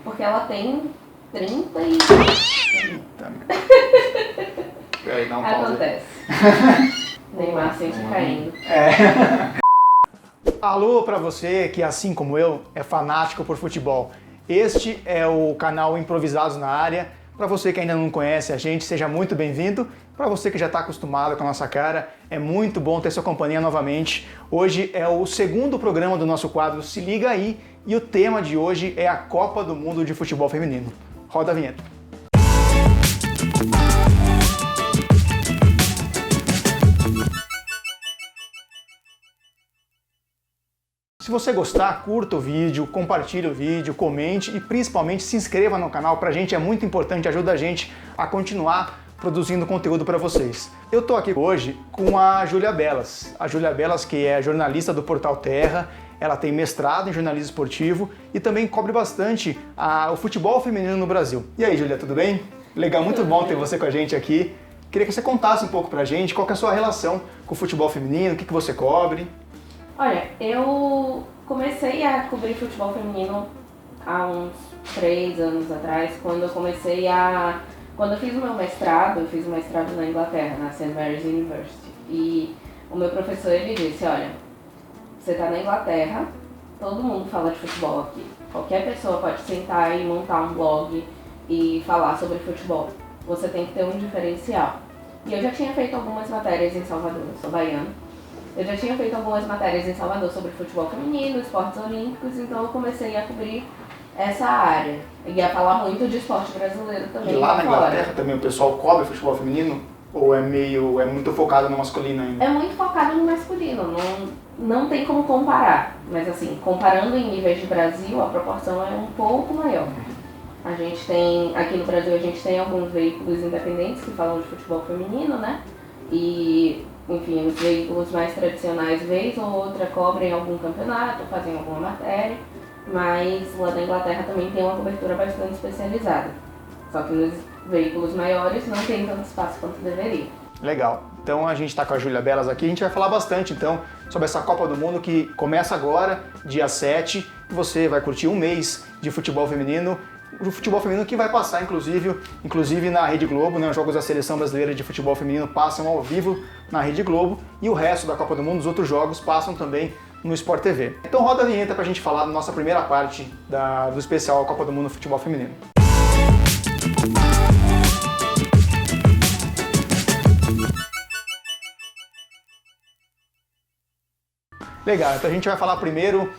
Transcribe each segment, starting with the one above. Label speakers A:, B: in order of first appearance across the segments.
A: Porque ela tem 30 e...
B: Eita. Peraí, dá um pause.
A: Acontece. Neymar sempre caindo.
B: Alô pra você que, assim como eu, é fanático por futebol. Este é o canal Improvisados na Área. Para você que ainda não conhece a gente, seja muito bem-vindo. Para você que já está acostumado com a nossa cara, é muito bom ter sua companhia novamente. Hoje é o segundo programa do nosso quadro Se Liga Aí e o tema de hoje é a Copa do Mundo de Futebol Feminino. Roda a vinheta. Se você gostar, curta o vídeo, compartilhe o vídeo, comente e principalmente se inscreva no canal. Pra gente é muito importante, ajuda a gente a continuar produzindo conteúdo para vocês. Eu tô aqui hoje com a Júlia Belas. A Júlia Belas, que é jornalista do Portal Terra, ela tem mestrado em jornalismo esportivo e também cobre bastante o futebol feminino no Brasil. E aí, Júlia, tudo bem? Legal, muito bom ter você com a gente aqui. Queria que você contasse um pouco pra gente qual que é a sua relação com o futebol feminino, o que você cobre.
A: Olha, eu comecei a cobrir futebol feminino há uns 3 anos atrás, quando eu fiz o meu mestrado, eu fiz o mestrado na Inglaterra, na St. Mary's University. E o meu professor, ele disse, olha, você está na Inglaterra, todo mundo fala de futebol aqui. Qualquer pessoa pode sentar e montar um blog e falar sobre futebol. Você tem que ter um diferencial. E eu já tinha feito algumas matérias em Salvador, eu sou baiana. Eu já tinha feito algumas matérias em Salvador sobre futebol feminino, esportes olímpicos, então eu comecei a cobrir essa área. E a falar muito de esporte brasileiro também.
B: E lá na Inglaterra também o pessoal cobre futebol feminino? Ou é muito focado no masculino ainda?
A: É muito focado no masculino, não tem como comparar. Mas assim, comparando em níveis de Brasil, a proporção é um pouco maior. A gente tem, aqui no Brasil a gente tem alguns veículos independentes que falam de futebol feminino, né? E, enfim, os veículos mais tradicionais, vez ou outra, cobrem algum campeonato, fazem alguma matéria. Mas lá na Inglaterra também tem uma cobertura bastante especializada. Só que nos veículos maiores não tem tanto espaço quanto deveria.
B: Legal. Então a gente está com a Júlia Belas aqui, a gente vai falar bastante então sobre essa Copa do Mundo que começa agora, dia 7, e você vai curtir um mês de futebol feminino. O futebol feminino que vai passar, inclusive na Rede Globo, né? Os jogos da Seleção Brasileira de Futebol Feminino passam ao vivo na Rede Globo e o resto da Copa do Mundo, os outros jogos, passam também no Sport TV. Então roda a vinheta pra gente falar da nossa primeira parte do especial Copa do Mundo Futebol Feminino. Legal, então a gente vai falar primeiro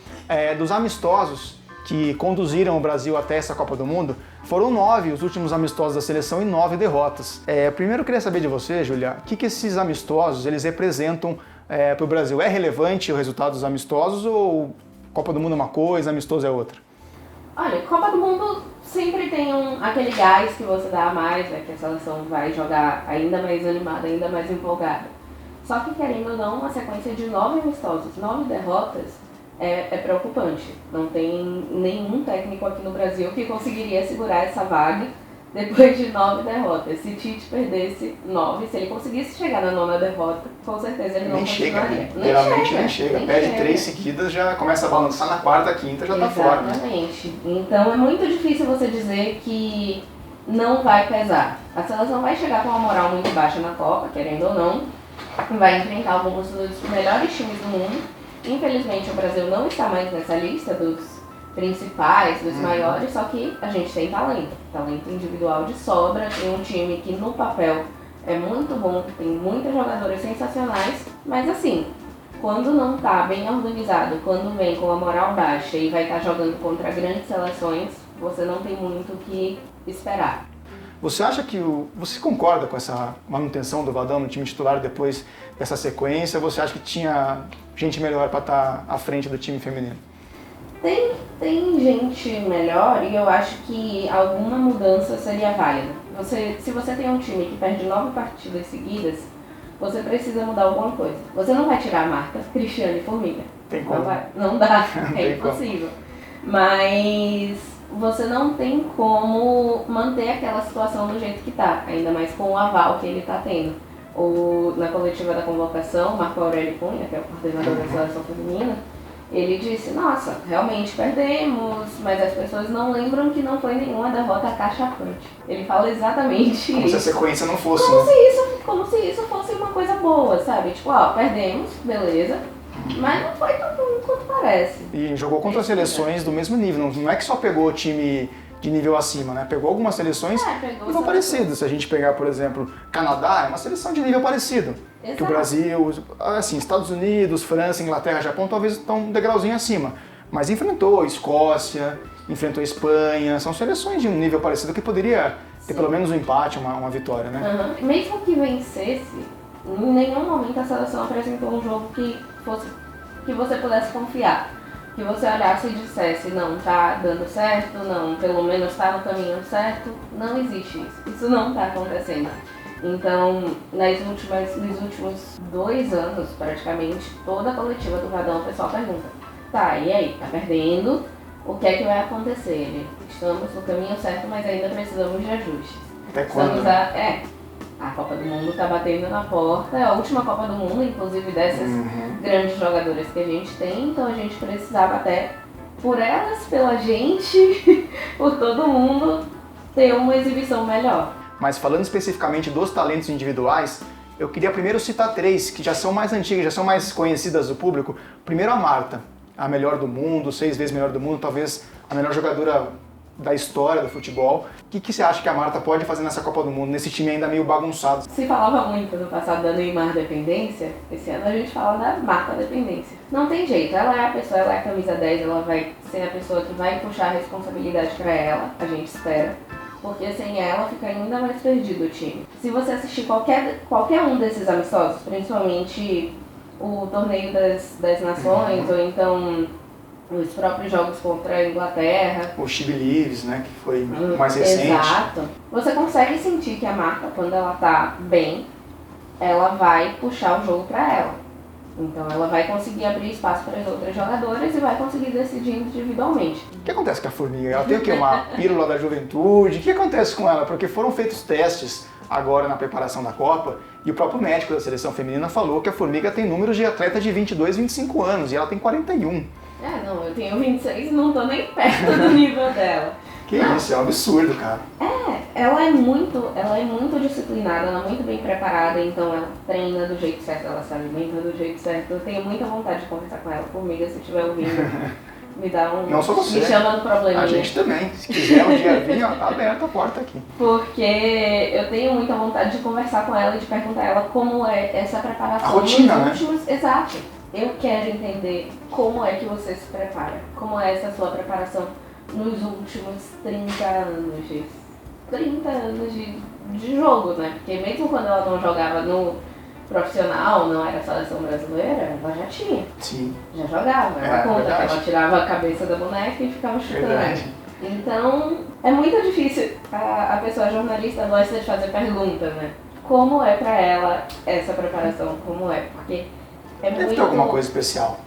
B: dos amistosos que conduziram o Brasil até essa Copa do Mundo. Foram 9 os últimos amistosos da seleção e 9 derrotas. Primeiro eu queria saber de você, Júlia, o que esses amistosos eles representam para o Brasil? É relevante o resultado dos amistosos ou Copa do Mundo é uma coisa, amistoso é outra?
A: Olha, Copa do Mundo sempre tem aquele gás que você dá a mais, né, que a seleção vai jogar ainda mais animada, ainda mais empolgada. Só que, querendo ou não, uma sequência de 9 amistosos, 9 derrotas, é preocupante. Não tem nenhum técnico aqui no Brasil que conseguiria segurar essa vaga depois de 9 derrotas. Se Tite perdesse 9, se ele conseguisse chegar na 9ª derrota, com certeza ele não continuaria.
B: Geralmente nem chega. Perde 3 seguidas, já começa a balançar na 4ª, 5ª, já tá fora.
A: Exatamente. Então é muito difícil você dizer que não vai pesar. A seleção vai chegar com uma moral muito baixa na Copa, querendo ou não. Vai enfrentar alguns dos melhores times do mundo. Infelizmente o Brasil não está mais nessa lista dos principais, dos maiores, só que a gente tem talento individual de sobra, tem um time que no papel é muito bom, tem muitas jogadoras sensacionais, mas assim, quando não está bem organizado, quando vem com a moral baixa e vai estar jogando contra grandes seleções, você não tem muito o que esperar.
B: Você acha que você concorda com essa manutenção do Vadão no time titular depois dessa sequência? Ou você acha que tinha gente melhor para estar à frente do time feminino?
A: Tem gente melhor e eu acho que alguma mudança seria válida. Se você tem um time que perde 9 partidas seguidas, você precisa mudar alguma coisa. Você não vai tirar a marca Cristiane Formiga.
B: Tem como?
A: Não dá, é impossível. Mas você não tem como manter aquela situação do jeito que está, ainda mais com o aval que ele está tendo. Na coletiva da convocação, Marco Aurélio Cunha, que é o coordenador da seleção feminina, Ele disse, nossa, realmente perdemos, mas as pessoas não lembram que não foi nenhuma derrota cachapante. Ele fala exatamente
B: Como
A: isso.
B: se a sequência não fosse,
A: Como,
B: né?
A: como se isso fosse uma coisa boa, sabe? Tipo, ó, perdemos, beleza, mas não foi tão ruim quanto parece.
B: E jogou contra seleções do mesmo nível, não é que só pegou time de nível acima, né? Pegou algumas seleções de nível parecido. Se a gente pegar, por exemplo, Canadá, é uma seleção de nível parecido.
A: Exato.
B: Que o Brasil, assim, Estados Unidos, França, Inglaterra, Japão, talvez estão um degrauzinho acima. Mas enfrentou Escócia, enfrentou Espanha, são seleções de um nível parecido que poderia ter pelo menos um empate, uma vitória, né?
A: Uhum. Mesmo que vencesse, em nenhum momento a seleção apresentou um jogo que você pudesse confiar. Que você olhasse e dissesse, não, tá dando certo, não, pelo menos tá no caminho certo. Não existe isso. Isso não tá acontecendo. Então, nos últimos 2 anos, praticamente, toda a coletiva do Vadão, o pessoal pergunta, tá, e aí, tá perdendo? O que é que vai acontecer? Estamos no caminho certo, mas ainda precisamos de ajustes.
B: Até quando?
A: A Copa do Mundo tá batendo na porta, é a última Copa do Mundo, inclusive dessas grandes jogadoras que a gente tem, então a gente precisava até, por elas, pela gente, por todo mundo, ter uma exibição melhor.
B: Mas falando especificamente dos talentos individuais, eu queria primeiro citar 3 que já são mais antigas, já são mais conhecidas do público. Primeiro a Marta, a melhor do mundo, 6 vezes melhor do mundo, talvez a melhor jogadora da história do futebol. O que você acha que a Marta pode fazer nessa Copa do Mundo, nesse time ainda meio bagunçado?
A: Se falava muito no passado da Neymar dependência, esse ano a gente fala da Marta dependência. Não tem jeito, ela é a pessoa, ela é a camisa 10, ela vai ser a pessoa que vai puxar a responsabilidade pra ela, a gente espera. Porque sem ela fica ainda mais perdido o time. Se você assistir qualquer um desses amistosos, principalmente o torneio das nações, ou então os próprios jogos contra a Inglaterra.
B: O She Believes, né, que foi mais recente.
A: Exato. Você consegue sentir que a Marta, quando ela tá bem, ela vai puxar o jogo pra ela. Então ela vai conseguir abrir espaço para as outras jogadoras e vai conseguir decidir individualmente.
B: O que acontece com a Formiga? Ela tem o quê? Uma pílula da juventude? O que acontece com ela? Porque foram feitos testes agora na preparação da Copa e o próprio médico da seleção feminina falou que a Formiga tem números de atleta de 22, 25 anos e ela tem 41.
A: Não, eu tenho 26 e não tô nem perto do nível dela.
B: Que isso, é um absurdo, cara.
A: Ela é muito disciplinada, ela é muito bem preparada, então ela treina do jeito certo, ela se alimenta do jeito certo. Eu tenho muita vontade de conversar com ela, Formiga, se estiver ouvindo. Me dá um...
B: Não só você.
A: Me chama no probleminha.
B: A gente também. Se quiser um dia vir, ó, tá aberta a porta aqui.
A: Porque eu tenho muita vontade de conversar com ela e de perguntar a ela como é essa preparação.
B: A rotina,
A: nos últimos... Exato. Eu quero entender como é que você se prepara. Como é essa sua preparação nos últimos 30 anos de... 30 anos de jogo, né? Porque mesmo quando ela não jogava no profissional, não era seleção brasileira, ela já tinha.
B: Sim.
A: Já jogava. Ela conta
B: verdade.
A: que ela tirava a cabeça da boneca e ficava chutando.
B: Verdade.
A: Então, é muito difícil. A pessoa jornalista gosta de fazer perguntas, né? Como é pra ela essa preparação? Como é? Porque é
B: Deve
A: muito...
B: ter alguma coisa especial.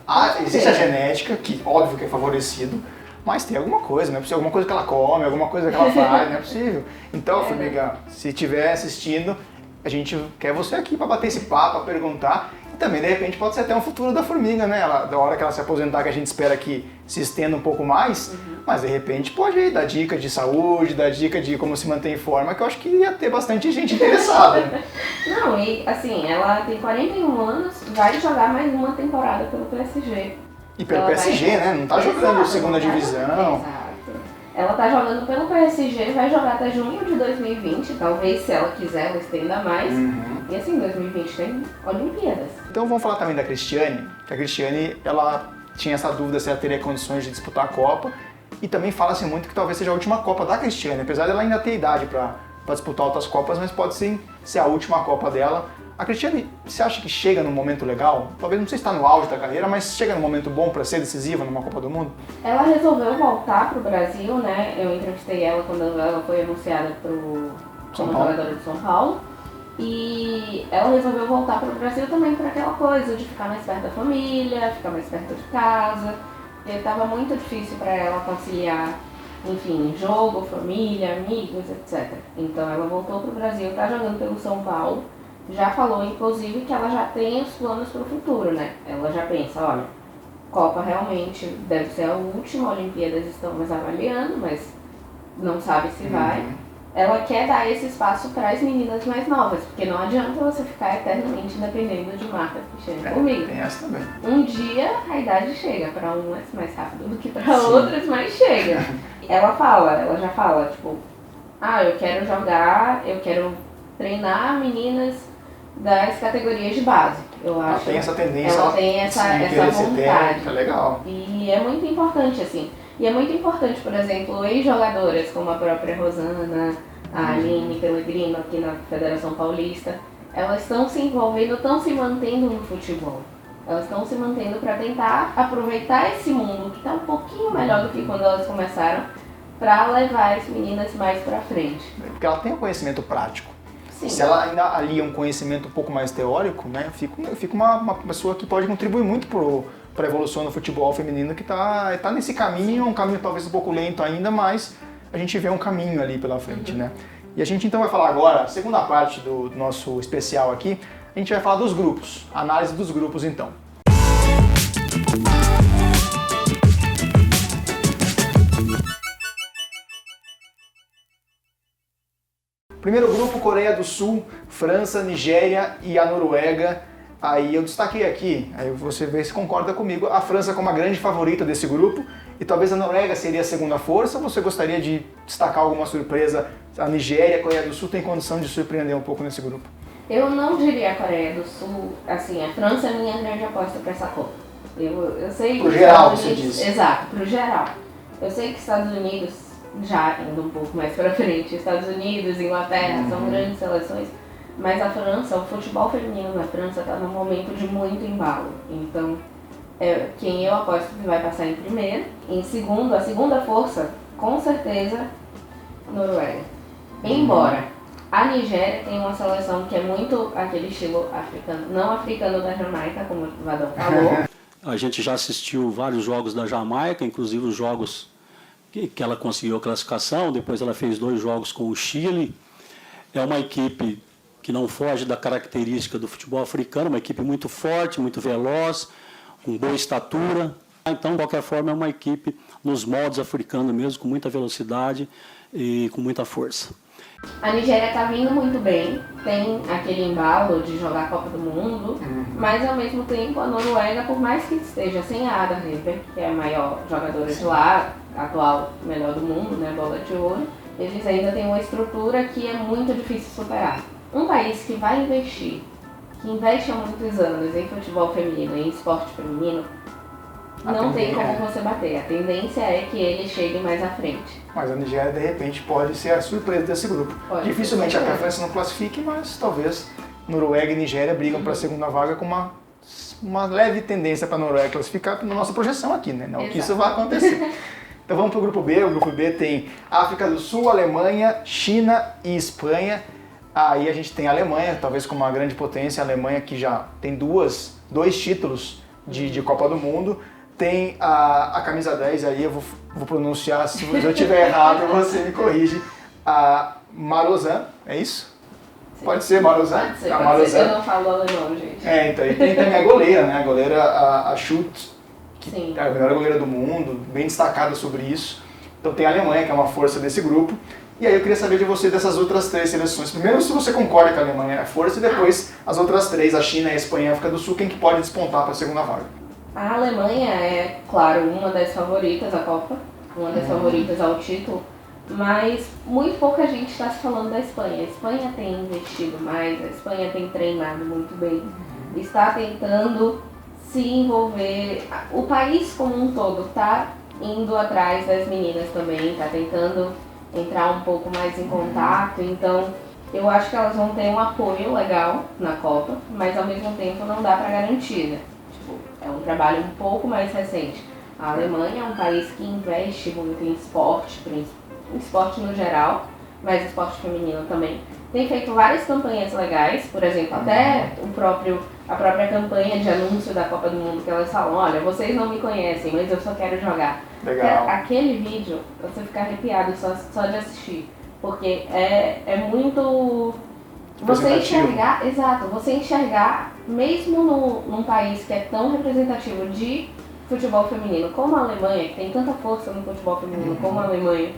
B: Existe a genética, que óbvio que é favorecido, mas tem alguma coisa, não é possível, alguma coisa que ela come, alguma coisa que ela faz, não é possível. Então, Formiga, se estiver assistindo, a gente quer você aqui para bater esse papo, para perguntar. E também, de repente, pode ser até um futuro da Formiga, né? Da hora que ela se aposentar, que a gente espera que se estenda um pouco mais, mas de repente pode aí dar dica de saúde, dar dica de como se manter em forma, que eu acho que ia ter bastante gente interessada. Né?
A: Não, e assim, ela tem 41 anos, vai jogar mais uma temporada pelo PSG.
B: E pelo PSG, né? Não tá jogando segunda divisão.
A: Exato. Ela tá jogando pelo PSG, vai jogar até junho de 2020, talvez se ela quiser ela estenda mais. E assim, 2020 tem Olimpíadas.
B: Então vamos falar também da Cristiane, que a Cristiane, ela tinha essa dúvida se ela teria condições de disputar a Copa, e também fala-se muito que talvez seja a última Copa da Cristiane, apesar dela ainda ter idade para disputar outras Copas, mas pode sim ser a última Copa dela. A Cristiane, você acha que chega num momento legal? Talvez não sei se está no auge da carreira, mas chega num momento bom para ser decisiva numa Copa do Mundo?
A: Ela resolveu voltar pro Brasil, né? Eu entrevistei ela quando ela foi anunciada como jogadora de São Paulo. E ela resolveu voltar pro Brasil também por aquela coisa de ficar mais perto da família, ficar mais perto de casa. Porque estava muito difícil para ela conciliar, enfim, jogo, família, amigos, etc. Então ela voltou pro Brasil, tá jogando pelo São Paulo. Já falou, inclusive, que ela já tem os planos para o futuro, né? Ela já pensa, olha, Copa realmente deve ser a última, Olimpíadas estamos avaliando, mas não sabe se vai. Ela quer dar esse espaço para as meninas mais novas, porque não adianta você ficar eternamente dependendo de marcas que chegam comigo.
B: Tem essa também.
A: Um dia a idade chega, para umas mais rápido do que para outras, mas chega. Ela já fala, tipo, eu quero treinar meninas das categorias de base. Eu acho.
B: Ela tem essa tendência.
A: Ela tem essa vontade.
B: É legal.
A: E é muito importante, assim. E é muito importante, por exemplo, ex-jogadoras como a própria Rosana, a Aline Pellegrino aqui na Federação Paulista, elas estão se envolvendo, estão se mantendo no futebol. Elas estão se mantendo para tentar aproveitar esse mundo que está um pouquinho melhor do que quando elas começaram, para levar as meninas mais para frente.
B: Porque ela tem o conhecimento prático.
A: Sim.
B: Se ela ainda alia um conhecimento um pouco mais teórico, né, fica uma pessoa que pode contribuir muito para a evolução no futebol feminino, que está nesse caminho, um caminho talvez um pouco lento ainda, mas a gente vê um caminho ali pela frente, né? E a gente então vai falar agora, a segunda parte do nosso especial aqui, a gente vai falar dos grupos, análise dos grupos então. Primeiro grupo, Coreia do Sul, França, Nigéria e a Noruega. Aí eu destaquei aqui, aí você vê se concorda comigo, a França como a grande favorita desse grupo e talvez a Noruega seria a segunda força. Ou você gostaria de destacar alguma surpresa? A Nigéria, a Coreia do Sul tem condição de surpreender um pouco nesse grupo?
A: Eu não diria a Coreia do Sul, assim, a França é a minha grande aposta para essa Copa. Eu sei
B: pro
A: que
B: geral,
A: Estados Unidos,
B: você diz.
A: Exato, pro geral. Eu sei que Estados Unidos, já indo um pouco mais para frente, Estados Unidos, Inglaterra, são grandes seleções, mas a França, o futebol feminino na França está num momento de muito embalo. Então, quem eu aposto que vai passar em primeiro. Em segundo, a segunda força, com certeza, Noruega. Embora a Nigéria tenha uma seleção que é muito aquele estilo africano, não africano da Jamaica, como o Vadão falou.
C: A gente já assistiu vários jogos da Jamaica, inclusive os jogos que ela conseguiu a classificação, depois ela fez 2 jogos com o Chile. É uma equipe que não foge da característica do futebol africano, uma equipe muito forte, muito veloz, com boa estatura. Então, de qualquer forma, é uma equipe nos moldes africanos mesmo, com muita velocidade e com muita força.
A: A Nigéria está vindo muito bem, tem aquele embalo de jogar a Copa do Mundo, mas ao mesmo tempo a Noruega, por mais que esteja sem a Ada Hegerberg, que é a maior jogadora de lá, atual melhor do mundo, né, bola de ouro, eles ainda têm uma estrutura que é muito difícil superar. Um país que vai investir, que investe há muitos anos em futebol feminino, em esporte feminino, não tem como você bater. A tendência é que ele chegue mais à frente.
B: Mas a Nigéria, de repente, pode ser a surpresa desse grupo. Dificilmente a França não classifique, mas talvez Noruega e Nigéria brigam para a segunda vaga com uma leve tendência para a Noruega classificar na nossa projeção aqui, né? Não que isso vai acontecer. Então vamos para o grupo B. O grupo B tem África do Sul, Alemanha, China e Espanha. Aí a gente tem a Alemanha, talvez como uma grande potência, a Alemanha que já tem dois títulos de Copa do Mundo. Tem a camisa 10, aí eu vou pronunciar, se eu estiver errado, você me corrige. A Marozan, é isso? Sim. Pode ser Marozan?
A: Pode ser, pode ser. Eu não falo alemão, gente.
B: Então, e tem também a goleira, né? A goleira, a Schultz, que
A: Sim.
B: é a melhor goleira do mundo, bem destacada sobre isso. Então tem a Alemanha, que é uma força desse grupo. E aí eu queria saber de você dessas outras 3 seleções. Primeiro, se você concorda que a Alemanha é a força, e depois as outras 3, a China, a Espanha e a África do Sul, quem que pode despontar para a segunda vaga?
A: A Alemanha é, claro, uma das favoritas à Copa, uma das favoritas ao título, mas muito pouca gente está se falando da Espanha. A Espanha tem investido mais, a Espanha tem treinado muito bem, está tentando se envolver. O país como um todo está indo atrás das meninas também, está tentando entrar um pouco mais em contato, então eu acho que elas vão ter um apoio legal na Copa, mas ao mesmo tempo não dá para garantir, né? É um trabalho um pouco mais recente. A Alemanha é um país que investe muito em esporte no geral, mas esporte feminino também. Tem feito várias campanhas legais, por exemplo, até a própria campanha de anúncio da Copa do Mundo, que elas falam, olha, vocês não me conhecem, mas eu só quero jogar.
B: Legal.
A: Aquele vídeo, você fica arrepiado só de assistir, porque é muito... Você enxergar, mesmo num país que é tão representativo de futebol feminino como a Alemanha, que tem tanta força no futebol feminino como a Alemanha,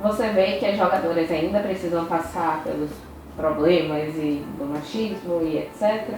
A: você vê que as jogadoras ainda precisam passar pelos problemas e do machismo e etc.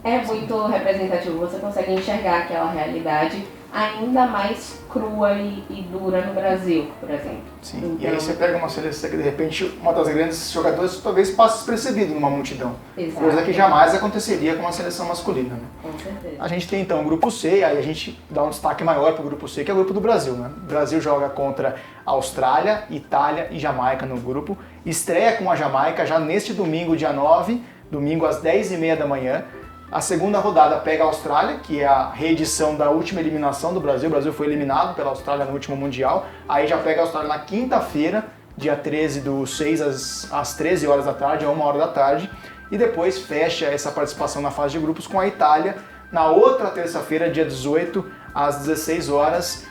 A: É muito representativo, você consegue enxergar aquela realidade ainda mais crua e dura no Brasil, por exemplo.
B: Sim,
A: então,
B: e aí você pega uma seleção que de repente uma das grandes jogadoras talvez passe despercebido numa multidão.
A: Exato.
B: Coisa que jamais aconteceria com a seleção masculina, né?
A: Com certeza.
B: A gente tem então o grupo C, aí a gente dá um destaque maior para o grupo C, que é o grupo do Brasil, né? O Brasil joga contra Austrália, Itália e Jamaica no grupo. Estreia com a Jamaica já neste domingo, dia 9, domingo às 10h30 da manhã. A segunda rodada pega a Austrália, que é a reedição da última eliminação do Brasil. O Brasil foi eliminado pela Austrália no último Mundial. Aí já pega a Austrália na quinta-feira, dia 13 do 6 às 13 horas da tarde, a 1 hora da tarde. E depois fecha essa participação na fase de grupos com a Itália na outra terça-feira, dia 18, às 16 horas.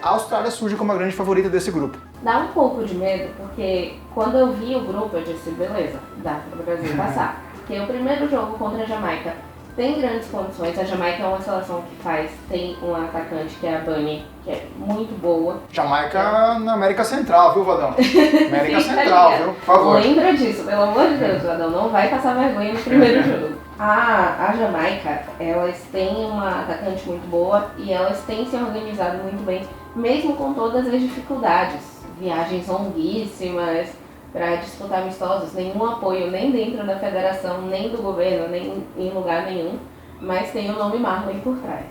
B: A Austrália surge como a grande favorita desse grupo.
A: Dá um pouco de medo, porque quando eu vi o grupo, eu disse, beleza, dá para o Brasil passar. Porque o primeiro jogo contra a Jamaica tem grandes condições. A Jamaica é uma seleção que tem um atacante que é a Bunny, que é muito boa.
B: Jamaica na América Central, viu, Vadão? América
A: Sim,
B: Central,
A: tá
B: viu? Por favor.
A: Lembra disso, pelo amor de Deus, Vadão. Não vai passar vergonha no primeiro jogo. A Jamaica, elas têm uma atacante muito boa e elas têm se organizado muito bem, mesmo com todas as dificuldades. Viagens longuíssimas para disputar amistosos, nenhum apoio nem dentro da federação, nem do governo, nem em lugar nenhum, mas tem o nome Marley por trás.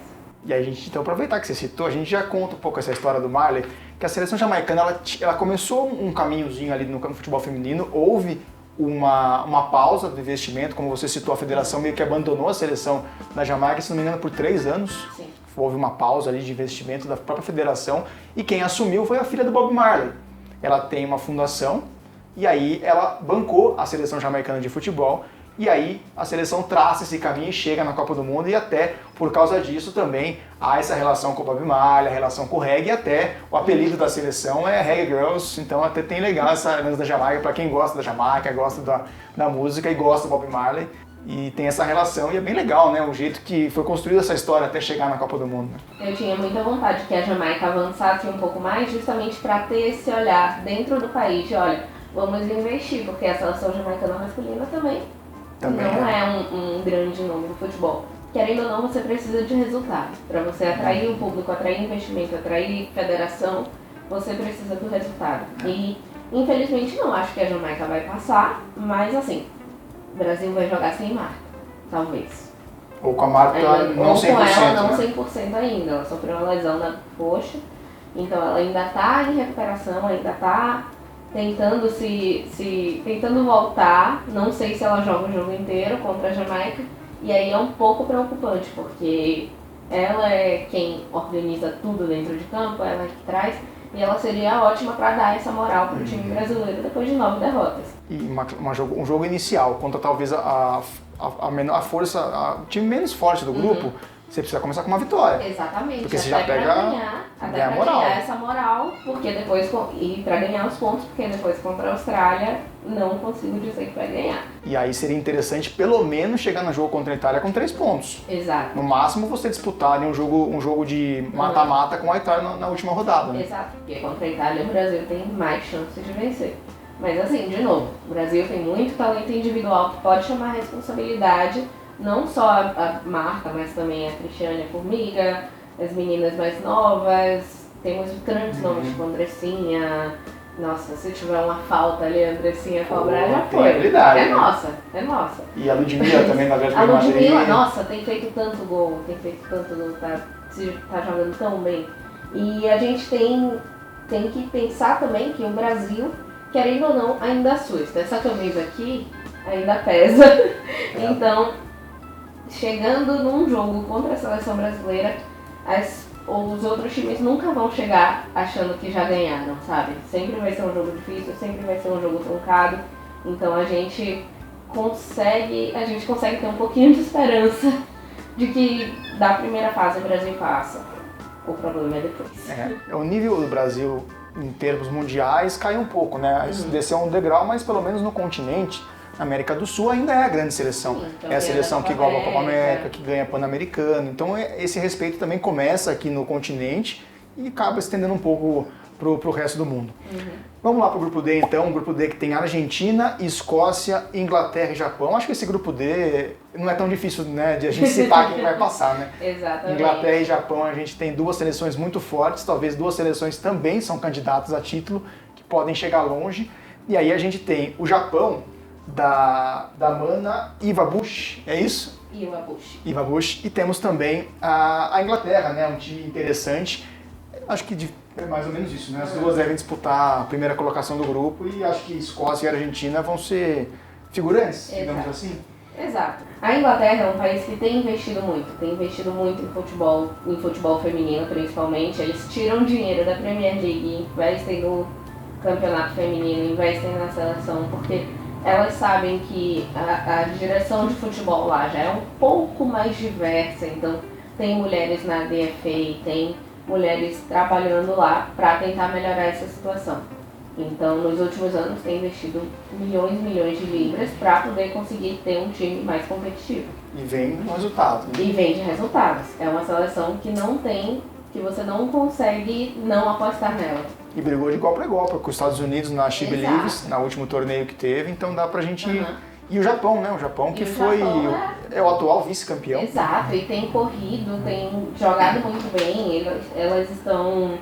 B: E aí a gente, então, aproveitar que você citou, a gente já conta um pouco essa história do Marley, que a seleção jamaicana, ela começou um caminhozinho ali no futebol feminino, houve uma pausa do investimento, como você citou, a federação meio que abandonou a seleção da Jamaica, se não me engano, por 3 anos.
A: Sim.
B: Houve uma pausa ali de investimento da própria federação, e quem assumiu foi a filha do Bob Marley. Ela tem uma fundação, e aí ela bancou a seleção jamaicana de futebol, e aí a seleção traça esse caminho e chega na Copa do Mundo, e até por causa disso também há essa relação com o Bob Marley, a relação com o reggae, e até o apelido da seleção é Reggae Girls, então até tem legal essa herança da Jamaica, para quem gosta da Jamaica, gosta da música e gosta do Bob Marley, e tem essa relação, e é bem legal, né, o jeito que foi construída essa história até chegar na Copa do Mundo.
A: Eu tinha muita vontade que a Jamaica avançasse um pouco mais, justamente para ter esse olhar dentro do país, de olha, vamos investir, porque a seleção jamaicana masculina também não é um grande nome do futebol. Querendo ou não, você precisa de resultado. Para você atrair o público, atrair investimento, atrair federação, você precisa do resultado. E, infelizmente, não acho que a Jamaica vai passar, mas, assim, o Brasil vai jogar sem Marta, talvez.
B: Ou com a Marta não 100%.
A: Ou com ela não
B: né?
A: 100% ainda. Ela sofreu uma lesão na coxa, então ela ainda está em recuperação, ainda está tentando voltar. Não sei se ela joga o jogo inteiro contra a Jamaica, e aí é um pouco preocupante, porque ela é quem organiza tudo dentro de campo, ela é que traz, e ela seria ótima para dar essa moral para o time brasileiro depois de 9 derrotas.
B: E um jogo inicial contra talvez a força, o time menos forte do grupo, você precisa começar com uma vitória.
A: Exatamente.
B: Porque você já pega
A: ganhar
B: moral.
A: Essa moral, porque depois, e para ganhar os pontos, porque depois contra a Austrália não consigo dizer que vai ganhar.
B: E aí seria interessante pelo menos chegar no jogo contra a Itália com 3 pontos.
A: Exato.
B: No máximo você disputar ali um jogo de mata-mata com a Itália na última rodada. Né?
A: Exato, porque contra a Itália o Brasil tem mais chances de vencer. Mas assim, de novo, o Brasil tem muito talento individual que pode chamar a responsabilidade, não só a Marta, mas também a Cristiane, a Formiga, as meninas mais novas, temos grandes nomes, tipo Andressinha. Nossa, se tiver uma falta ali, a Andressinha cobrar, já foi.
B: Habilidade,
A: é
B: né?
A: nossa, é nossa.
B: E a Ludmilla também na Atlético
A: A
B: de Madrid.
A: Ludmilla, nossa, tem feito tanto gol, tá jogando tão bem. E a gente tem que pensar também que o Brasil, querendo ou não, ainda assusta. Essa camisa aqui ainda pesa. Então, chegando num jogo contra a seleção brasileira, os outros times nunca vão chegar achando que já ganharam, sabe? Sempre vai ser um jogo difícil, sempre vai ser um jogo truncado. Então a gente consegue ter um pouquinho de esperança de que da primeira fase o Brasil passa. O problema é depois.
B: O nível do Brasil em termos mundiais caiu um pouco, né? Desceu um degrau, mas pelo menos no continente A América do Sul ainda é a grande seleção.
A: Sim,
B: é a seleção que
A: Copa
B: iguala a Copa
A: América,
B: América, que ganha Pan-Americano. Então esse respeito também começa aqui no continente e acaba estendendo um pouco pro resto do mundo. Vamos lá pro grupo D então, um grupo D que tem Argentina, Escócia, Inglaterra e Japão. Acho que esse grupo D não é tão difícil, né, de a gente citar quem vai passar, né?
A: Exatamente.
B: Inglaterra e Japão, a gente tem duas seleções muito fortes, talvez duas seleções também são candidatas a título, que podem chegar longe. E aí a gente tem o Japão, da Mana Iwabuchi, é isso? Iwabuchi. E temos também a Inglaterra, né, um time interessante. Acho que é mais ou menos isso, né? As duas devem disputar a primeira colocação do grupo e acho que Escócia e Argentina vão ser figurantes, digamos assim.
A: Exato. A Inglaterra é um país que tem investido muito em futebol feminino principalmente. Eles tiram dinheiro da Premier League, investem no campeonato feminino, investem na seleção, porque elas sabem que a direção de futebol lá já é um pouco mais diversa, então tem mulheres na DFA, tem mulheres trabalhando lá para tentar melhorar essa situação. Então, nos últimos anos, tem investido milhões e milhões de libras para poder conseguir ter um time mais competitivo.
B: E vem de resultados. Né?
A: E vem de resultados. É uma seleção que não tem, que você não consegue não apostar nela.
B: E brigou de igual para igual, com os Estados Unidos na She Believes, no último torneio que teve, então dá pra gente... E o Japão, né? O Japão que foi é o atual vice-campeão.
A: Exato, e tem corrido, tem jogado muito bem, elas estão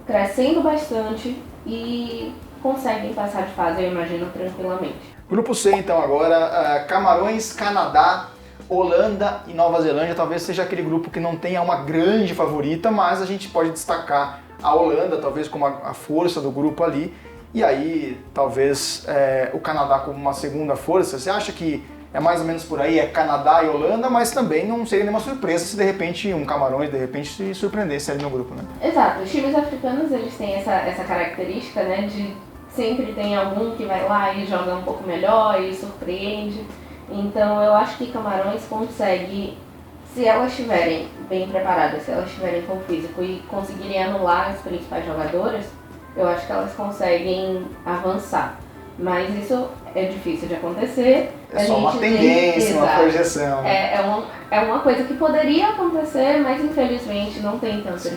A: crescendo bastante e conseguem passar de fase, eu imagino, tranquilamente.
B: Grupo C, então, agora, Camarões, Canadá, Holanda e Nova Zelândia. Talvez seja aquele grupo que não tenha uma grande favorita, mas a gente pode destacar a Holanda, talvez como a força do grupo ali. E aí, talvez o Canadá como uma segunda força. Você acha que é mais ou menos por aí, é Canadá e Holanda, mas também não seria nenhuma surpresa se de repente um Camarões de repente se surpreendesse ali no grupo, né?
A: Exato, os times africanos eles têm essa característica, né, de sempre tem algum que vai lá e joga um pouco melhor e surpreende. Então eu acho que Camarões consegue, se elas estiverem bem preparadas, se elas estiverem com físico e conseguirem anular as principais jogadoras, eu acho que elas conseguem avançar. Mas isso é difícil de acontecer.
B: É só uma tendência, uma projeção.
A: É uma coisa que poderia acontecer, mas infelizmente não tem tanta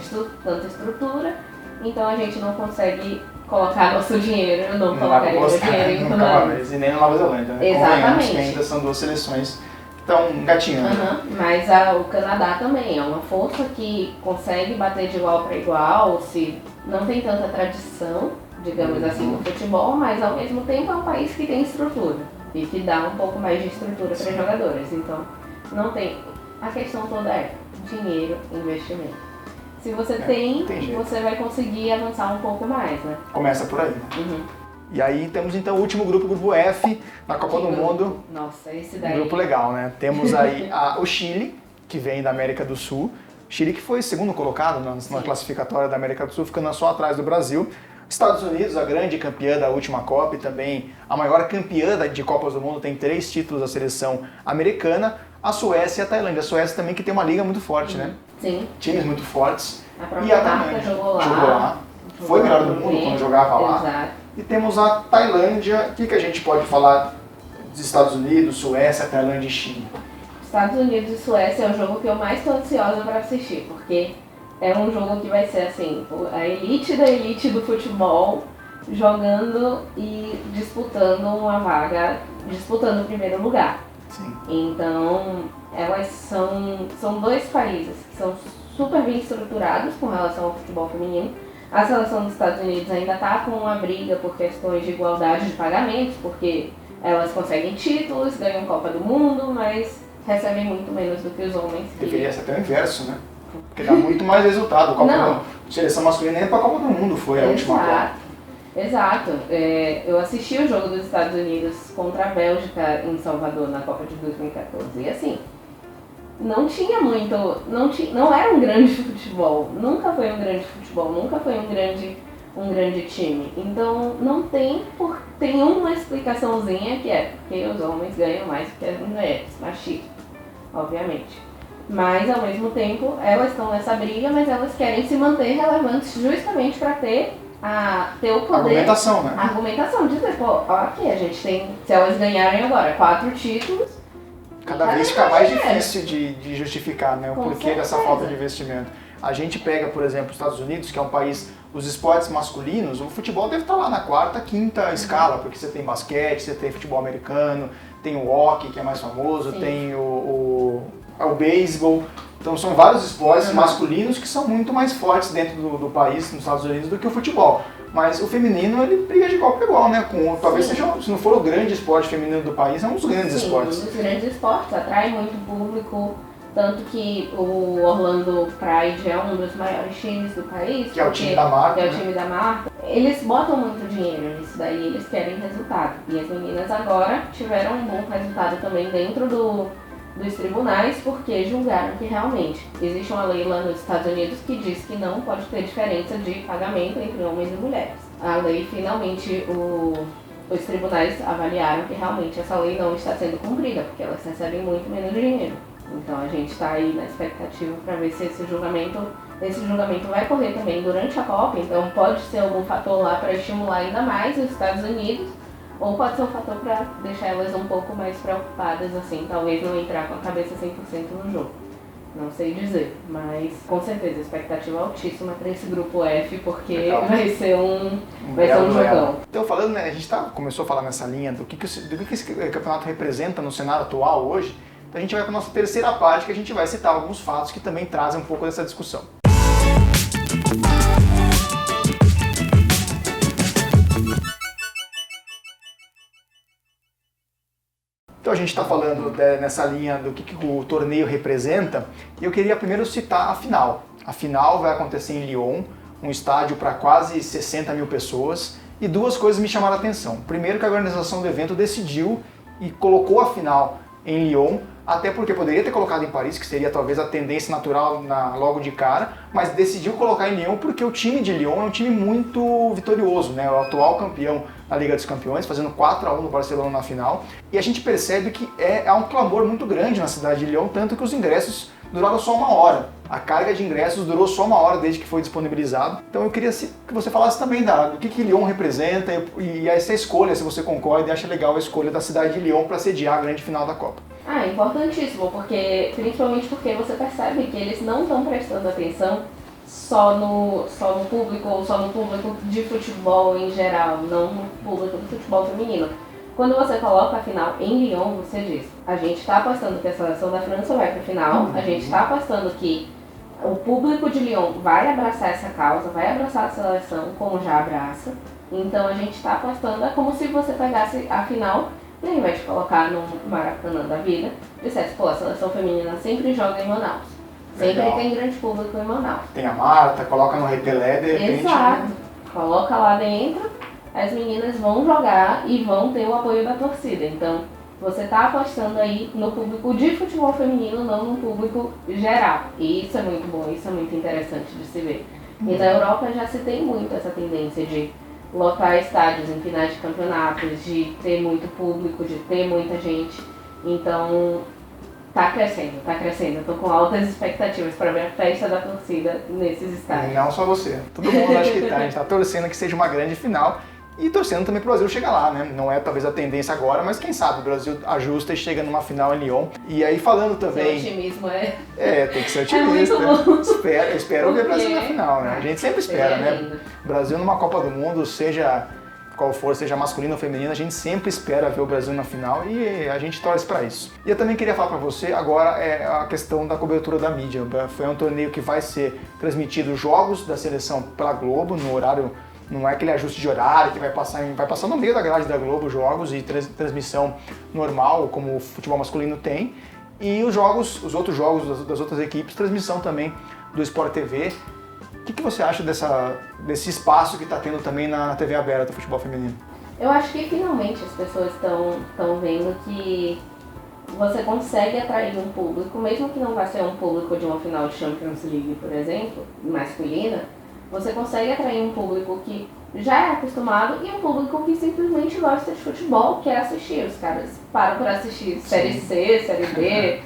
A: estrutura, então a gente não consegue colocar nosso dinheiro, não colocaria meu dinheiro em Camarões.
B: E nem na Nova Zelândia, né?
A: Exatamente.
B: Que ainda são duas seleções que estão engatinhando.
A: Mas o Canadá também é uma força que consegue bater de igual para igual, se não tem tanta tradição, digamos assim, no futebol, mas ao mesmo tempo é um país que tem estrutura e que dá um pouco mais de estrutura para jogadores. Então, não tem. A questão toda é dinheiro, investimento. Se você tem você vai conseguir avançar um pouco mais, né?
B: Começa por aí, né? E aí temos então o último grupo, o grupo F, na Copa do Mundo.
A: Nossa, esse daí.
B: Um grupo legal, né? Temos aí o Chile, que vem da América do Sul. Chile que foi segundo colocado na classificatória da América do Sul, ficando só atrás do Brasil. Estados Unidos, a grande campeã da última Copa e também a maior campeã de Copas do Mundo, tem 3 títulos da seleção americana. A Suécia e a Tailândia. A Suécia também que tem uma liga muito forte, né?
A: Sim.
B: Times muito fortes.
A: A própria Marta jogou lá.
B: Foi melhor do mundo quando jogava lá.
A: Exato.
B: E temos a Tailândia. O que a gente pode falar dos Estados Unidos, Suécia, Tailândia e Chile?
A: Estados Unidos e Suécia é o jogo que eu mais estou ansiosa para assistir, porque é um jogo que vai ser assim, a elite da elite do futebol jogando e disputando uma vaga, disputando o primeiro lugar.
B: Sim.
A: Então, elas são dois países que são super bem estruturados com relação ao futebol feminino. A seleção dos Estados Unidos ainda está com uma briga por questões de igualdade de pagamentos, porque elas conseguem títulos, ganham Copa do Mundo, mas recebem muito menos do que os homens.
B: Deveria ser até o inverso, né? Porque dá muito mais resultado. A seleção masculina nem para a Copa do Mundo foi a última Copa.
A: Exato. Eu assisti o jogo dos Estados Unidos contra a Bélgica em Salvador na Copa de 2014 e assim, não era um grande futebol, nunca foi um grande futebol, nunca foi um grande time. Então não tem uma explicaçãozinha que é porque os homens ganham mais que as mulheres, machismo, obviamente. Mas ao mesmo tempo elas estão nessa briga, mas elas querem se manter relevantes justamente para ter a ter o poder...
B: Argumentação, né?
A: A argumentação, dizer, pô, aqui a gente tem, se elas ganharem agora 4 títulos...
B: Cada vez fica mais difícil de justificar, né, o porquê dessa falta de investimento. A gente pega, por exemplo, os Estados Unidos, que é um país, os esportes masculinos, o futebol deve estar lá na quarta, quinta escala, porque você tem basquete, você tem futebol americano, tem o hockey, que é mais famoso, tem o beisebol. Então são vários esportes masculinos que são muito mais fortes dentro do país, nos Estados Unidos, do que o futebol. Mas o feminino, ele briga de igual para igual, né? Talvez seja, se não for o grande esporte feminino do país, é um dos grandes esportes.
A: Um dos grandes esportes, atrai muito público, tanto que o Orlando Pride é um dos maiores times do país.
B: Que é o time da marca.
A: Que é o time da marca. Eles botam muito dinheiro nisso daí, eles querem resultado. E as meninas agora tiveram um bom resultado também dentro dos tribunais, porque julgaram que realmente existe uma lei lá nos Estados Unidos que diz que não pode ter diferença de pagamento entre homens e mulheres. A lei, finalmente, os tribunais avaliaram que realmente essa lei não está sendo cumprida, porque elas recebem muito menos dinheiro. Então a gente está aí na expectativa para ver se esse julgamento vai correr também durante a Copa, então pode ser algum fator lá para estimular ainda mais os Estados Unidos, ou pode ser um fator para deixar elas um pouco mais preocupadas, assim, talvez não entrar com a cabeça 100% no jogo. Não sei dizer, mas com certeza a expectativa é altíssima para esse grupo F, porque vai ser um jogão.
B: Então, falando, né, a gente começou a falar nessa linha do que esse campeonato representa no cenário atual hoje, então a gente vai para a nossa terceira parte, que a gente vai citar alguns fatos que também trazem um pouco dessa discussão. Então a gente está falando nessa linha do que o torneio representa, e eu queria primeiro citar a final. A final vai acontecer em Lyon, um estádio para quase 60 mil pessoas, e duas coisas me chamaram a atenção. Primeiro, que a organização do evento decidiu e colocou a final em Lyon, até porque poderia ter colocado em Paris, que seria talvez a tendência natural logo de cara, mas decidiu colocar em Lyon porque o time de Lyon é um time muito vitorioso, né? O atual campeão da Liga dos Campeões, fazendo 4-1 no Barcelona na final. E a gente percebe que há um clamor muito grande na cidade de Lyon, tanto que os ingressos duraram só 1 hora. A carga de ingressos durou só 1 hora desde que foi disponibilizado. Então eu queria que você falasse também do que Lyon representa e essa escolha, se você concorda e acha legal a escolha da cidade de Lyon para sediar a grande final da Copa.
A: Importantíssimo, principalmente porque você percebe que eles não estão prestando atenção só no público ou só no público de futebol em geral, não no público do futebol feminino. Quando você coloca a final em Lyon, você diz, a gente está apostando que a seleção da França vai para a final, a gente está apostando que o público de Lyon vai abraçar essa causa, vai abraçar a seleção como já abraça. Então a gente está apostando, é como se você pegasse a final e ao invés de colocar no Maracanã da vida, dissesse, pô, a seleção feminina sempre joga em Manaus. Sempre tem grande público em Manaus.
B: Tem a Marta, coloca no Repelé, de repente...
A: Exato. Coloca lá dentro, as meninas vão jogar e vão ter o apoio da torcida. Então, você está apostando aí no público de futebol feminino, não no público geral. E isso é muito bom, isso é muito interessante de se ver. E na Europa já se tem muito essa tendência de lotar estádios em finais de campeonatos, de ter muito público, de ter muita gente. Então, tá crescendo. Eu tô com altas expectativas para ver a festa da torcida nesses estádios.
B: Não só você, todo mundo acha que tá. A gente tá torcendo que seja uma grande final e torcendo também pro Brasil chegar lá, né? Não é talvez a tendência agora, mas quem sabe o Brasil ajusta e chega numa final em Lyon. E aí falando também...
A: Seu otimismo é...
B: tem que ser otimista. Espero ver o Brasil na final, né? A gente sempre espera, né? Brasil numa Copa do Mundo, seja qual for, seja masculino ou feminino, a gente sempre espera ver o Brasil na final e a gente torce para isso. E eu também queria falar para você agora a questão da cobertura da mídia. Foi um torneio que vai ser transmitido jogos da seleção pela Globo, no horário, não é aquele ajuste de horário que vai passar no meio da grade da Globo jogos e transmissão normal, como o futebol masculino tem. E os outros jogos das outras equipes, transmissão também do Sport TV. O que você acha desse espaço que está tendo também na TV aberta do futebol feminino?
A: Eu acho que finalmente as pessoas estão vendo que você consegue atrair um público, mesmo que não vá ser um público de uma final de Champions League, por exemplo, masculina, você consegue atrair um público que já é acostumado e um público que simplesmente gosta de futebol, quer assistir. Os caras param para assistir Série C, Série B,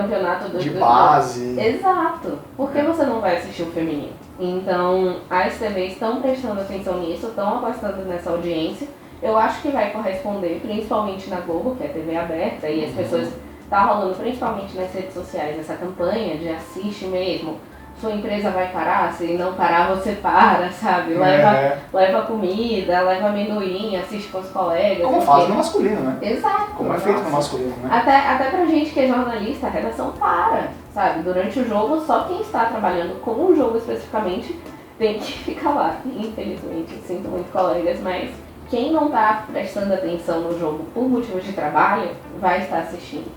A: campeonato
B: de base.
A: Exato. Por que você não vai assistir o feminino? Então, as TVs estão prestando atenção nisso, estão apostando nessa audiência. Eu acho que vai corresponder, principalmente na Globo, que é TV aberta, e as pessoas... Tá rolando principalmente nas redes sociais essa campanha de assiste mesmo. Sua empresa vai parar, se não parar você para, sabe? Leva comida, leva amendoim, assiste com os colegas.
B: Como faz no masculino, né?
A: Exato.
B: Como é feito no masculino, né?
A: Até pra gente que é jornalista, a redação para, sabe? Durante o jogo, só quem está trabalhando com o jogo especificamente tem que ficar lá. Infelizmente, sinto muito colegas, mas quem não tá prestando atenção no jogo por motivos de trabalho, vai estar assistindo.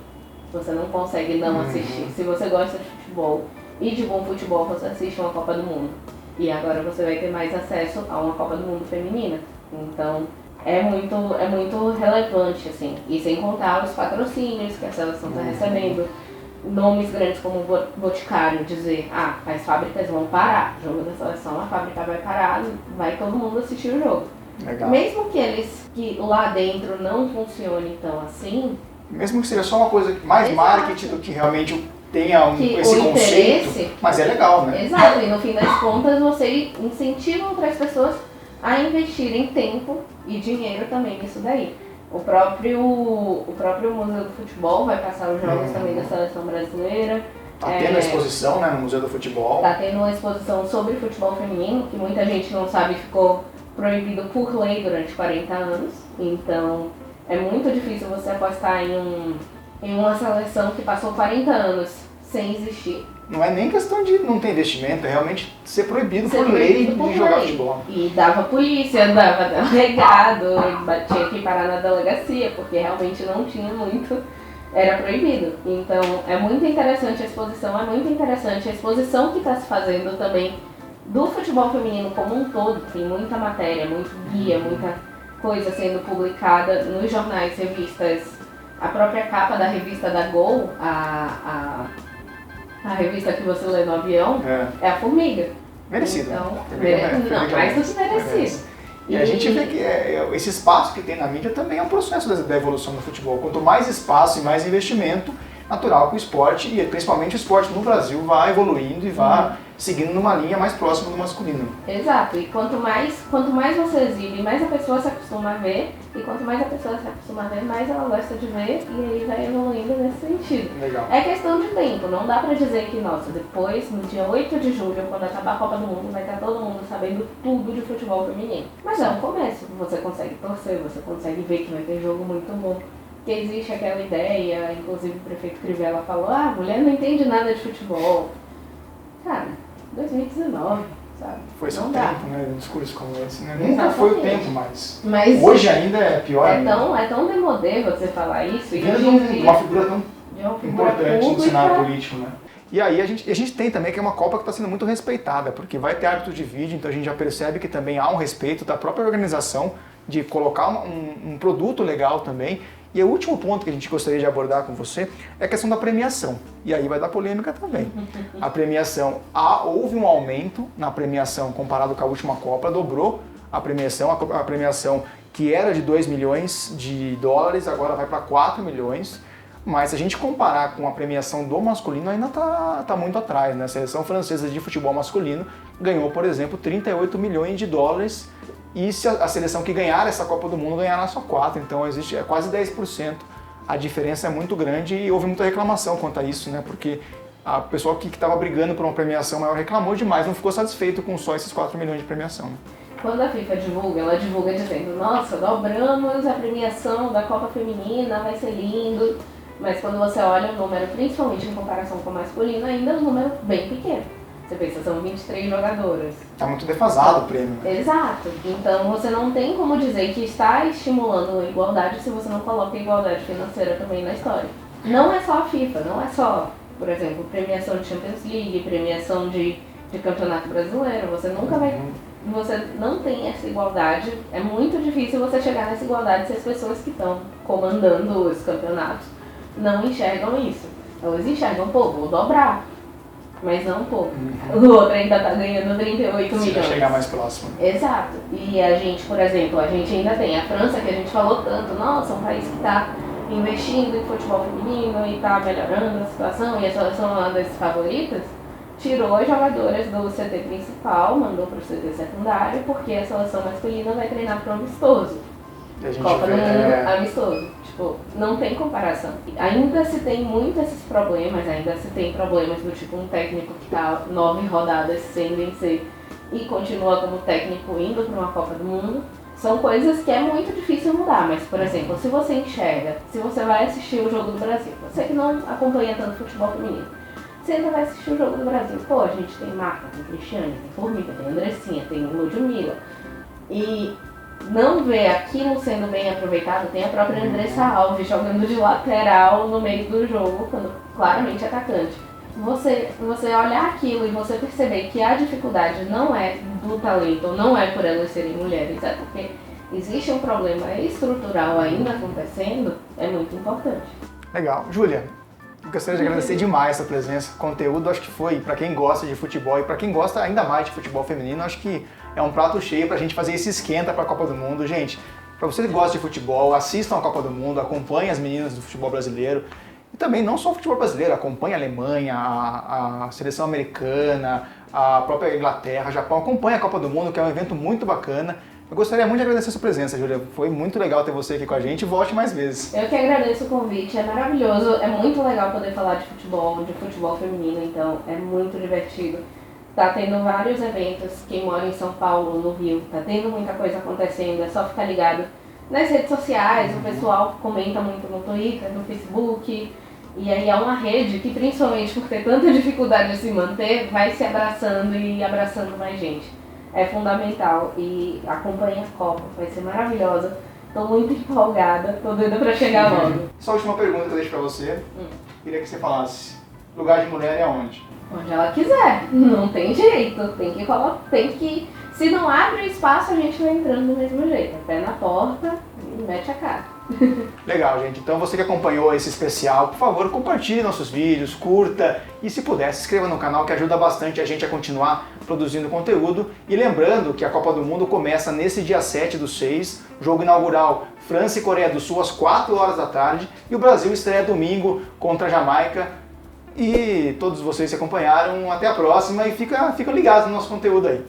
A: Você não consegue não assistir. Se você gosta de futebol e de bom futebol, você assiste uma Copa do Mundo. E agora você vai ter mais acesso a uma Copa do Mundo feminina. Então, é muito relevante, assim. E sem contar os patrocínios que a seleção está recebendo. Nomes grandes como o Boticário dizer, as fábricas vão parar. O jogo da seleção, a fábrica vai parar, vai todo mundo assistir o jogo.
B: Legal.
A: Mesmo que lá dentro não funcione tão assim...
B: Mesmo que seja só uma coisa mais marketing do que realmente tenha esse
A: o
B: conceito,
A: interesse,
B: mas é legal, né?
A: Exato, e no fim das contas você incentiva outras pessoas a investirem tempo e dinheiro também nisso daí. O próprio Museu do Futebol vai passar os jogos também da Seleção Brasileira.
B: Tá tendo a exposição, né, no Museu do Futebol.
A: Tá tendo uma exposição sobre futebol feminino, que muita gente não sabe, ficou proibido por lei durante 40 anos. Então... é muito difícil você apostar em uma seleção que passou 40 anos sem existir.
B: Não é nem questão de não ter investimento, é realmente ser proibido por lei de jogar futebol.
A: E dava polícia, dava delegado, tinha que parar na delegacia, porque realmente não tinha muito, era proibido. Então é muito interessante a exposição, é muito interessante a exposição que está se fazendo também do futebol feminino como um todo. Tem muita matéria, muito guia, muita coisa sendo publicada nos jornais, revistas. A própria capa da revista da Gol, a revista que você lê no avião, é a Formiga.
B: Merecido.
A: Então, mais do que merecido.
B: E a gente vê que esse espaço que tem na mídia também é um processo da evolução do futebol. Quanto mais espaço e mais investimento, natural que o esporte, e principalmente o esporte no Brasil, vai evoluindo e vai seguindo numa linha mais próxima do masculino.
A: Exato, e quanto mais você exibe, mais a pessoa se acostuma a ver, e quanto mais a pessoa se acostuma a ver, mais ela gosta de ver, e aí vai evoluindo nesse sentido.
B: Legal.
A: É questão de tempo, não dá pra dizer que, nossa, depois, no dia 8 de julho, quando acabar a Copa do Mundo, vai estar todo mundo sabendo tudo de futebol feminino. Mas é um começo, você consegue torcer, você consegue ver que vai ter jogo muito bom. Que existe aquela ideia, inclusive o prefeito Crivella falou, a mulher não entende nada de futebol. Cara, 2019, sabe?
B: Foi esse
A: não
B: o
A: dá.
B: tempo, né? Um discurso como esse, né? Nunca foi o tempo, mas hoje ainda é pior ainda.
A: É tão demodê você falar isso. E
B: vendo uma figura tão importante no cenário político, né? E aí a gente tem também que é uma Copa que está sendo muito respeitada, porque vai ter árbitro de vídeo, então a gente já percebe que também há um respeito da própria organização de colocar um produto legal também. E o último ponto que a gente gostaria de abordar com você é a questão da premiação. E aí vai dar polêmica também. A premiação, houve um aumento na premiação comparado com a última Copa, dobrou a premiação que era de 2 milhões de dólares, agora vai para 4 milhões. Mas se a gente comparar com a premiação do masculino, ainda tá muito atrás, né? A seleção francesa de futebol masculino ganhou, por exemplo, 38 milhões de dólares. E se a seleção que ganhar essa Copa do Mundo ganhará só 4, então existe quase 10%. A diferença é muito grande e houve muita reclamação quanto a isso, né? Porque a pessoa que estava brigando por uma premiação maior reclamou demais, não ficou satisfeito com só esses 4 milhões de premiação. Né?
A: Quando a FIFA divulga, ela divulga dizendo, nossa, dobramos a premiação da Copa Feminina, vai ser lindo. Mas quando você olha o número, principalmente em comparação com o masculino, ainda é um número bem pequeno. Você pensa, são 23 jogadoras.
B: Está muito defasado o prêmio. Né?
A: Exato. Então você não tem como dizer que está estimulando a igualdade se você não coloca a igualdade financeira também na história. Não é só a FIFA, não é só, por exemplo, premiação de Champions League, premiação de Campeonato Brasileiro. Você nunca vai... Você não tem essa igualdade. É muito difícil você chegar nessa igualdade se as pessoas que estão comandando os campeonatos não enxergam isso. Elas enxergam, pô, vou dobrar. Mas não um pouco. O outro ainda está ganhando 38 milhões.
B: Vai chegar mais próximo.
A: Exato. E a gente, por exemplo, a gente ainda tem a França, que a gente falou tanto, nossa, um país que está investindo em futebol feminino e tá melhorando a situação, e a seleção é uma das favoritas, tirou as jogadoras do CT principal, mandou pro CT secundário, porque a seleção masculina vai treinar pro amistoso. Copa do Mundo amistoso. Tipo, não tem comparação. Ainda se tem muitos esses problemas, ainda se tem problemas do tipo um técnico que tá 9 rodadas sem vencer e continua como técnico indo para uma Copa do Mundo. São coisas que é muito difícil mudar, mas, por exemplo, se você enxerga, se você vai assistir o jogo do Brasil, você que não acompanha tanto futebol feminino, você ainda vai assistir o jogo do Brasil, pô, a gente tem Marta, tem Cristiane, tem Formiga, tem Andressinha, tem Ludmilla, e não vê aquilo sendo bem aproveitado, tem a própria Andressa Alves jogando de lateral no meio do jogo, quando claramente atacante. Você olhar aquilo e você perceber que a dificuldade não é do talento, não é por elas serem mulheres, é porque existe um problema estrutural ainda acontecendo, é muito importante.
B: Legal. Júlia, eu gostaria de agradecer demais a sua presença. O conteúdo, acho que foi, para quem gosta de futebol e para quem gosta ainda mais de futebol feminino, acho que é um prato cheio pra gente fazer esse esquenta pra Copa do Mundo. Gente, pra você que gosta de futebol, assistam a Copa do Mundo, acompanhem as meninas do futebol brasileiro. E também não só o futebol brasileiro, acompanhe a Alemanha, a seleção americana, a própria Inglaterra, Japão. Acompanhe a Copa do Mundo, que é um evento muito bacana. Eu gostaria muito de agradecer a sua presença, Júlia. Foi muito legal ter você aqui com a gente e volte mais vezes.
A: Eu que agradeço o convite, é maravilhoso, é muito legal poder falar de futebol feminino, então é muito divertido. Tá tendo vários eventos, quem mora em São Paulo, no Rio, tá tendo muita coisa acontecendo, é só ficar ligado nas redes sociais, o pessoal comenta muito no Twitter, no Facebook, e aí é uma rede que, principalmente por ter tanta dificuldade de se manter, vai se abraçando e abraçando mais gente. É fundamental e acompanhe a Copa, vai ser maravilhosa. Tô muito empolgada, tô doida pra chegar logo.
B: Só a última pergunta que eu deixo pra você. Queria que você falasse, lugar de mulher é onde?
A: Onde ela quiser, não tem jeito, tem que, se não abre o espaço, a gente vai entrando do mesmo jeito, pé na porta e mete a cara.
B: Legal, gente. Então você que acompanhou esse especial, por favor, compartilhe nossos vídeos, curta e, se puder, se inscreva no canal, que ajuda bastante a gente a continuar produzindo conteúdo. E lembrando que a Copa do Mundo começa nesse dia 7/6, jogo inaugural França e Coreia do Sul às 4 horas da tarde, e o Brasil estreia domingo contra a Jamaica. E todos vocês que acompanharam, até a próxima e fica ligados no nosso conteúdo aí.